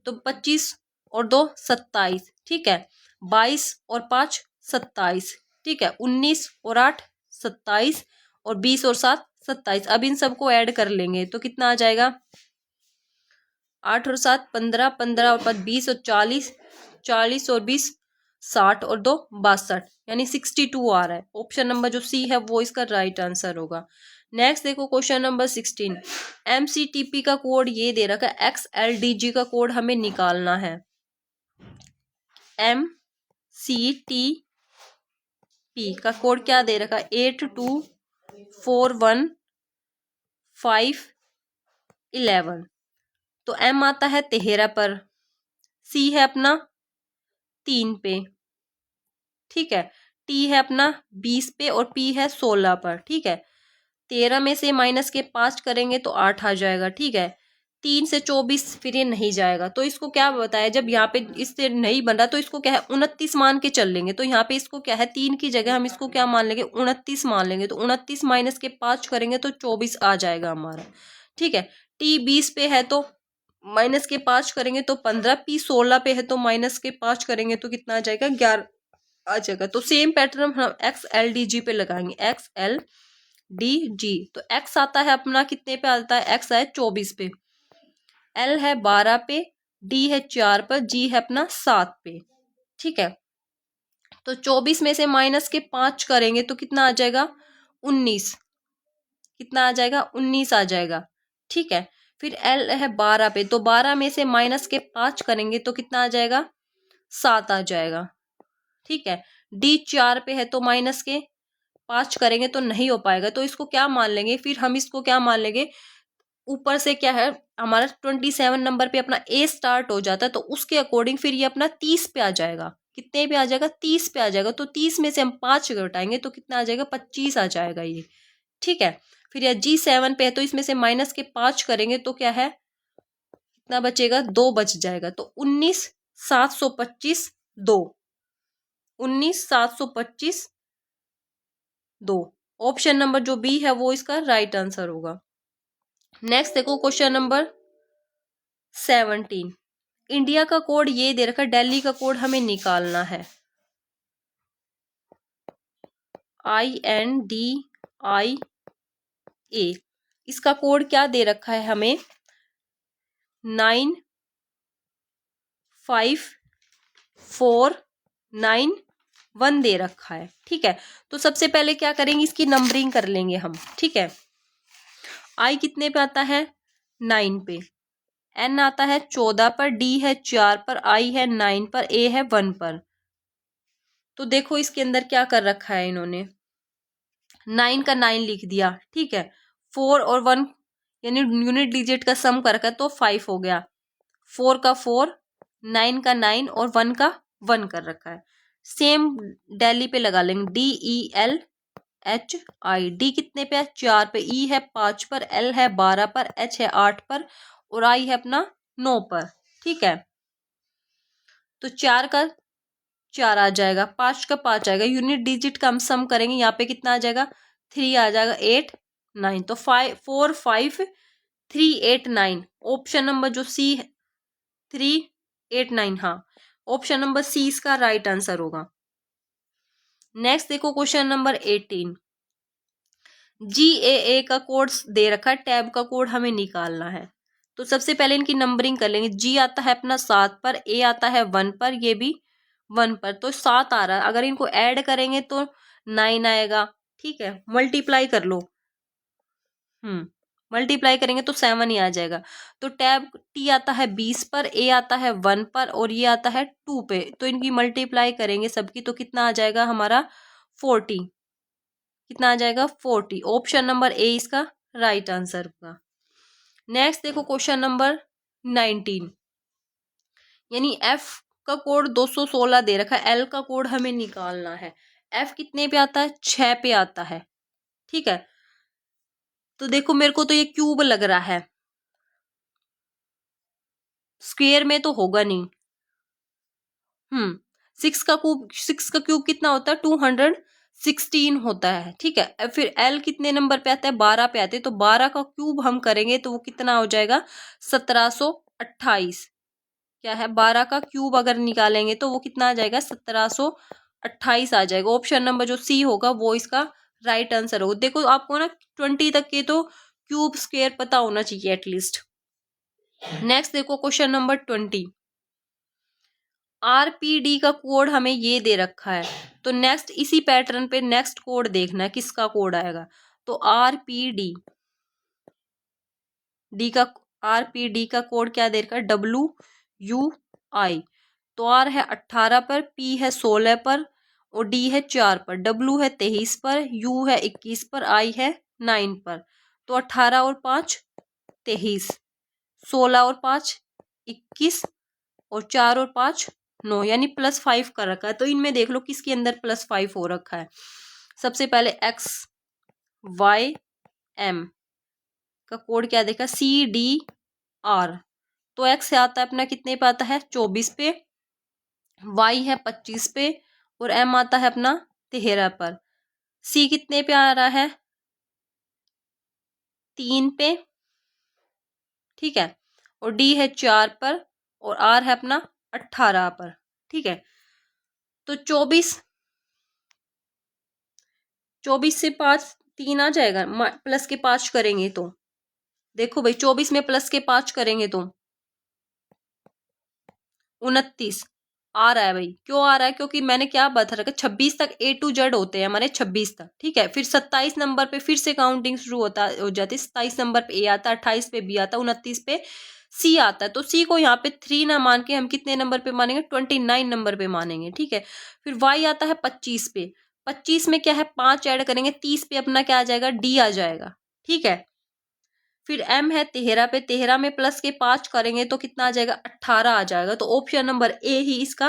तो 25 और 2 27, ठीक है। 22 और 5 27, ठीक है। 19 और 8 27, और 20 और 7 27। अब इन सबको ऐड कर लेंगे तो कितना आ जाएगा। 8 और 7 15, 15 और 5 20 और 40, 40 और 20 60 और 2 62, यानी 62 आ रहा है। ऑप्शन नंबर जो सी है वो इसका राइट आंसर होगा। नेक्स्ट देखो क्वेश्चन नंबर 16। MCTP का कोड ये दे रखा है, XLDG का कोड हमें निकालना है। MCTP का कोड क्या दे रखा है 8241 तो M आता है 13 पर, C है अपना 3 पे, ठीक है। T है अपना 20 पे, और P है 16 पर, ठीक है। 13 में से माइनस के 5 करेंगे तो 8 आ जाएगा, ठीक है। 3 से 24 फिर ये नहीं जाएगा, तो इसको क्या बताया, जब यहाँ पे इससे नहीं बन रहा तो इसको क्या है 29 मान के चल लेंगे। तो यहाँ पे इसको क्या है 3 की जगह हम इसको क्या मान लेंगे 29 मान लेंगे। तो 29 माइनस के 5 करेंगे तो 24 आ जाएगा हमारा, ठीक है। T 20 पे है तो माइनस के 5 करेंगे तो 15, P 16 पे है तो माइनस के 5 करेंगे तो कितना आ जाएगा 11 आ जाएगा। तो सेम पैटर्न हम XLDG पे लगाएंगे, XLDG। तो X आता है अपना कितने पे आता है, X है 24 पे, L है 12 पे, D है 4 पर, G है अपना 7 पे, ठीक है। तो 24 में से माइनस के 5 करेंगे तो कितना आ जाएगा 19, कितना आ जाएगा 19 आ जाएगा, ठीक है। फिर L है 12 पे, तो 12 में से माइनस के 5 करेंगे तो कितना आ जाएगा 7 आ जाएगा, ठीक है। D 4 पे है तो माइनस के 5 करेंगे तो नहीं हो पाएगा, तो इसको क्या मान लेंगे, फिर हम इसको क्या मान लेंगे, ऊपर से क्या है हमारा 27 नंबर पे अपना A स्टार्ट हो जाता है, तो उसके अकॉर्डिंग फिर ये अपना 30 पे आ जाएगा। कितने पे आ जाएगा 30 पे आ जाएगा। तो 30 में से हम 5 घटाएंगे तो कितना आ जाएगा 25 आ जाएगा ये, ठीक है। फिर यह G7 पे है तो इसमें से माइनस के 5 करेंगे तो क्या है कितना बचेगा 2 बच जाएगा। तो 19 725 2, 19 725 2। ऑप्शन नंबर जो बी है वो इसका राइट आंसर होगा। नेक्स्ट देखो क्वेश्चन नंबर 17। इंडिया का कोड ये दे रखा है, दिल्ली का कोड हमें निकालना है। INDIA, इसका कोड क्या दे रखा है हमें 95491 दे रखा है, ठीक है। तो सबसे पहले क्या करेंगे इसकी नंबरिंग कर लेंगे हम, ठीक है। I कितने पे आता है 9 पे, N आता है 14 पर, D है 4 पर, I है 9 पर, A है 1 पर। तो देखो इसके अंदर क्या कर रखा है इन्होंने 9 का 9 लिख दिया, ठीक है। 4 और 1 यानी यूनिट डिजिट का सम कर रखा है तो 5 हो गया। 4 का 4, 9 का 9 और 1 का 1 कर रखा है। सेम दिल्ली पे लगा लेंगे DELLY, HI। D कितने पे है? 4 पे। E है 5 पर, L है 12 पर, H है 8 पर और I है अपना 9 पर। ठीक है, तो 4 का 4 आ जाएगा, 5 का 5 आएगा, यूनिट डिजिट का हम सम करेंगे, यहाँ पे कितना आ जाएगा? 3 आ जाएगा, 8 9, तो 5 4 5 3 8 9। ऑप्शन नंबर जो सी 3 8 9, हाँ, ऑप्शन नंबर सी इसका राइट आंसर होगा। नेक्स्ट देखो क्वेश्चन नंबर 18। GAA का कोड दे रखा है, टैब का कोड हमें निकालना है। तो सबसे पहले इनकी नंबरिंग कर लेंगे। G आता है अपना 7 पर, A आता है 1 पर, ये भी 1 पर, तो 7 आ रहा है। अगर इनको ऐड करेंगे तो 9 आएगा। ठीक है, मल्टीप्लाई कर लो। मल्टीप्लाई करेंगे तो 7 ही आ जाएगा। तो टैब T आता है 20 पर, A आता है 1 पर और ये आता है 2 पे, तो इनकी मल्टीप्लाई करेंगे सबकी, तो कितना आ जाएगा हमारा? 40। कितना आ जाएगा? 40। ऑप्शन नंबर ए इसका राइट आंसर होगा। नेक्स्ट देखो क्वेश्चन नंबर 19, यानी एफ का कोड 216 दे रखा है, एल का कोड हमें निकालना है। एफ कितने पे आता है? 6 पे आता है। ठीक है, तो देखो मेरे को तो ये क्यूब लग रहा है, स्क्वायर में तो होगा नहीं। 6 का क्यूब कितना होता है? 216 होता है। ठीक है, फिर एल कितने नंबर पे आता है? 12 पे आते हैं, तो 12 का क्यूब हम करेंगे तो वो कितना हो जाएगा? 1728। क्या है? 12 का क्यूब अगर निकालेंगे तो वो कितना आ जाएगा? 1728 आ जाएगा। ऑप्शन नंबर जो सी होगा वो इसका राइट आंसर होगा। देखो आपको ना 20 तक के तो क्यूब स्क्वायर पता होना चाहिए एटलीस्ट। नेक्स्ट देखो क्वेश्चन नंबर 20। RPD का कोड हमें ये दे रखा है, तो नेक्स्ट इसी पैटर्न पे नेक्स्ट कोड देखना है किसका कोड आएगा। तो RPD का RPD का कोड क्या दे रखा है? WUI। तो R है 18 पर, P है 16 पर और D है 4 पर, W है 23 पर, U है 21 पर, I है 9 पर। तो 18 और 5 23, 16 और 5 21 और 4 और 5 9, यानी +5 कर रखा है। तो इनमें देख लो किसके अंदर +5 हो रखा है। सबसे पहले XYM का कोड क्या देखा? CDR। तो X से आता है अपना कितने पे आता है? 24 पे, Y है 25 पे और M आता है अपना 13 पर। C कितने पे आ रहा है? 3 पे। ठीक है, और D है 4 पर और R है अपना 18 पर। ठीक है, तो 24 से 5 3 आ जाएगा, प्लस के 5 करेंगे तो देखो भाई 24 में प्लस के 5 करेंगे तो 29 आ रहा है भाई। क्यों आ रहा है? क्योंकि मैंने क्या बता रखा, 26 तक A to Z होते हैं हमारे, 26 तक। ठीक है, फिर 27 नंबर पे फिर से काउंटिंग शुरू हो जाती है। 27 नंबर पे A आता है, 28 पे B आता है, 29 पे C आता है। तो C को यहाँ पे 3 ना मान के हम कितने नंबर पे मानेंगे? 29 नंबर पे मानेंगे। ठीक है, फिर Y आता है 25 पे, 25 में क्या है? 5 ऐड करेंगे, 30 पे अपना क्या आ जाएगा? D आ जाएगा। ठीक है, फिर M है 13 पे, 13 में प्लस के 5 करेंगे तो कितना आ जाएगा? 18 आ जाएगा। तो ऑप्शन नंबर ए ही इसका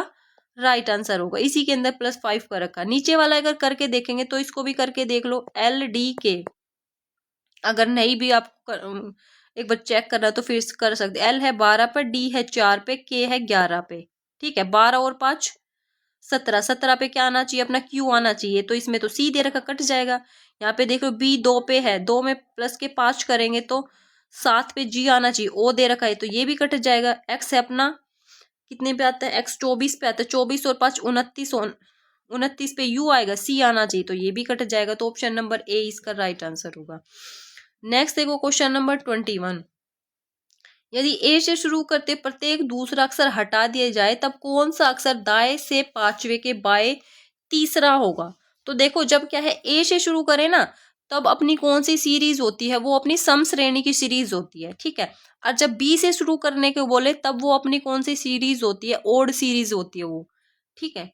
राइट आंसर होगा। इसी के अंदर +5 कर रखा। नीचे वाला अगर करके देखेंगे तो इसको भी करके देख लो। LDK अगर नहीं भी आपको एक बार चेक करना तो फिर कर सकते। L है 12 पर, D है 4 पे, K है 11 पे। ठीक है, 12 और 5 17, 17 पे क्या आना चाहिए? अपना Q आना चाहिए। तो इसमें तो C दे रखा, कट जाएगा। यहाँ पे देखो B 2 पे है, 2 में प्लस के 5 करेंगे तो 7 पे G आना चाहिए, O दे रखा है तो ये भी कट जाएगा। X है अपना कितने पे आता है? X 24 पे आता है, 24 और 5 29 और 29 पे U आएगा, C आना चाहिए तो ये भी कट जाएगा। तो ऑप्शन नंबर ए इसका राइट आंसर होगा। नेक्स्ट देखो क्वेश्चन नंबर 21। यदि ए से शुरू करते प्रत्येक दूसरा अक्षर हटा दिया जाए तब कौन सा अक्षर दाएं से पांचवे के बाएं तीसरा होगा? तो देखो जब क्या है ए से शुरू करें ना तब अपनी कौन सी सीरीज होती है? वो अपनी सम श्रेणी की सीरीज होती है। ठीक है, और जब बी से शुरू करने के बोले तब वो अपनी कौन सी सीरीज होती है? ओड सीरीज होती है वो। ठीक है,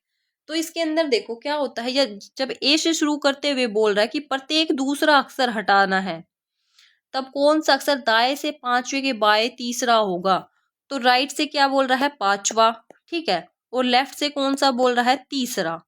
तो इसके अंदर देखो क्या होता है, या जब ए से शुरू करते हुए बोल रहा है कि प्रत्येक दूसरा अक्षर हटाना है तब कौन सा अक्षर दाएं से पांचवे के बाएं तीसरा होगा? तो राइट से क्या बोल रहा है? पांचवा। ठीक है, और लेफ्ट से कौन सा बोल रहा है? तीसरा।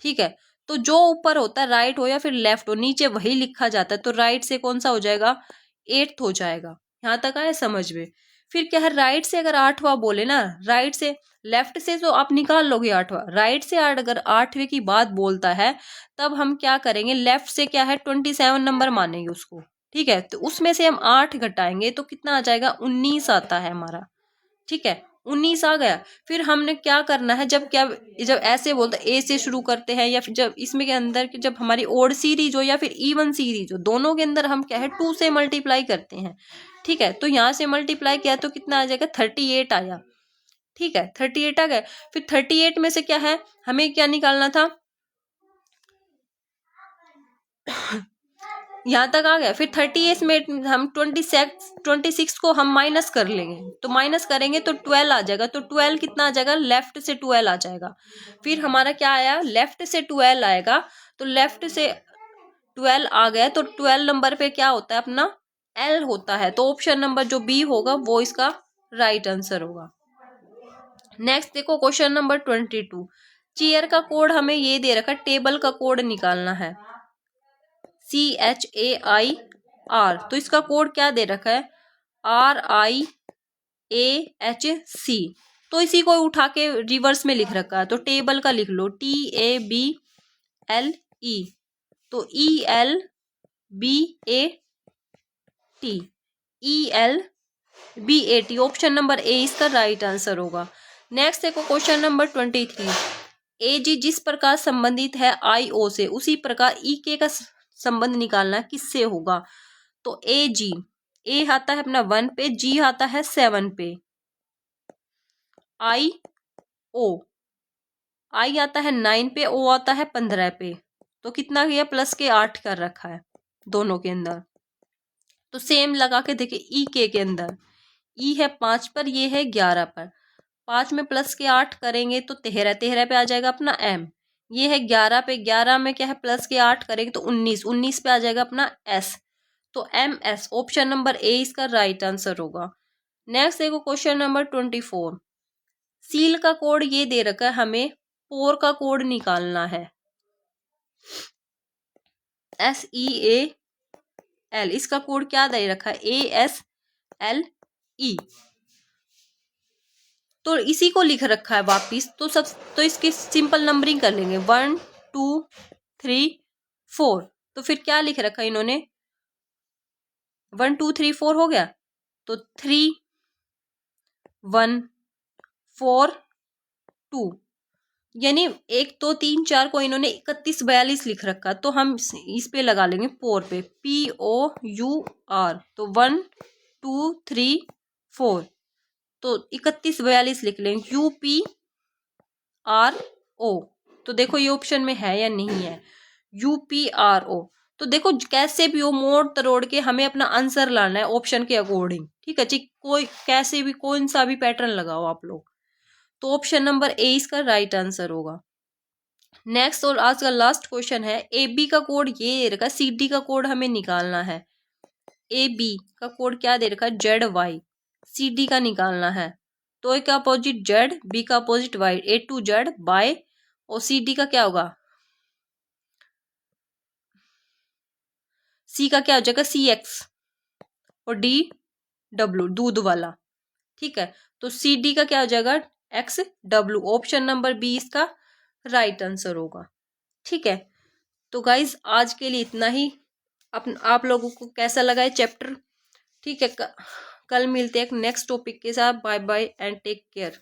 ठीक है, तो जो ऊपर होता है राइट हो या फिर लेफ्ट हो, नीचे वही लिखा जाता है। तो राइट से कौन सा हो जाएगा, 8th हो जाएगा। यहाँ तक आया समझ में। फिर क्या है, राइट से अगर 8वां बोले ना, राइट से, लेफ्ट से तो आप निकाल लोगे 8वां, राइट से अगर 8वें की बात बोलता है तब हम क्या करेंगे, लेफ्ट से क्या है 27 नंबर मानेंगे उसको। ठीक है, तो उसमें से हम 8 घटाएंगे तो कितना आ जाएगा, 19 आता है हमारा। ठीक है, 19 आ गया। फिर हमने क्या करना है, जब ऐसे बोलते ए से शुरू करते हैं, या फिर जब इसमें के अंदर कि जब हमारी ओड सीरीज हो या फिर इवन सीरीज हो, दोनों के अंदर हम क्या है 2 से मल्टीप्लाई करते हैं। ठीक है, तो यहाँ से मल्टीप्लाई किया तो कितना आ जाएगा, 38 आया। ठीक है, 38 आ गया। फिर 38 में से क्या है, हमें क्या निकालना था, यहाँ तक आ गया। फिर 38 में हम 26 को हम माइनस कर लेंगे, तो माइनस करेंगे तो 12 आ जाएगा। तो 12 कितना आ जाएगा, लेफ्ट से 12 आ जाएगा। फिर हमारा क्या आया, लेफ्ट से 12 आएगा। तो लेफ्ट से 12 आ गया, तो 12 नंबर पे क्या होता है अपना, एल होता है। तो ऑप्शन नंबर जो बी होगा वो इसका राइट आंसर होगा। नेक्स्ट देखो क्वेश्चन नंबर 22। चेयर का कोड हमें ये दे रखा है, टेबल का कोड निकालना है, CHAIR। तो इसका कोड क्या दे रखा है, RIAHC। तो इसी को उठा के रिवर्स में लिख रखा है, तो टेबल का लिख लो TABLE। तो ELBAT, ELBAT, option number A इसका राइट आंसर होगा। नेक्स्ट देखो क्वेश्चन नंबर 23। AG जिस प्रकार संबंधित है IO से, उसी प्रकार EK का संबंध निकालना किससे होगा। तो AG, ए आता है अपना 1 पे, G आता है 7 पे, IO, I आता है 9 पे, O आता है 15 पे। तो कितना किया, प्लस के 8 कर रखा है दोनों के अंदर। तो सेम लगा के देखिए EK के अंदर, E है 5 पर, ये है 11 पर। 5 में प्लस के 8 करेंगे तो 13, 13 पे आ जाएगा अपना M। ये है 11 पे, 11 में क्या है प्लस के 8 करेंगे तो 19, 19 पे आ जाएगा अपना S। तो MS, ऑप्शन नंबर ए इसका राइट आंसर होगा। नेक्स्ट देखो क्वेश्चन नंबर 24। सील का कोड ये दे रखा है, हमें पोर का कोड निकालना है, SEAL। इसका कोड क्या दे रखा है, ASLE। तो इसी को लिख रखा है वापिस। तो इसकी सिंपल नंबरिंग कर लेंगे, 1 2 3 4। तो फिर क्या लिख रखा है इन्होंने, 1 2 3 4 हो गया। तो 3 1 4 2, यानी 1 2 3 4 को इन्होंने 31 42 लिख रखा। तो हम इस पे लगा लेंगे पोर पे, POUR। तो 1 2 3 4, तो 31 42 लिख लेंगे, UPRO। तो देखो ये ऑप्शन में है या नहीं है, UPRO। तो देखो कैसे भी हो, मोड़ तरोड़ के हमें अपना आंसर लाना है ऑप्शन के अकॉर्डिंग। ठीक है जी, कोई कैसे भी कौन सा भी पैटर्न लगाओ आप लोग। तो ऑप्शन नंबर ए इसका राइट आंसर होगा। नेक्स्ट और आज का लास्ट क्वेश्चन है, AB का कोड ये दे रखा है, CD का कोड हमें निकालना है। AB का कोड क्या दे रखा है, ZY। CD का निकालना है, तो ए का अपोजिट Z, B का opposite Y, A to Z by, और CD का क्या होगा, C का क्या हो जाएगा, CX, और DW दूध वाला। ठीक है, तो CD का क्या हो जाएगा, XW। ऑप्शन नंबर बी इसका राइट आंसर होगा। ठीक है, तो गाइज आज के लिए इतना ही। आप लोगों को कैसा लगा है चैप्टर। ठीक है, कल मिलते हैं एक नेक्स्ट टॉपिक के साथ। Bye bye and take care.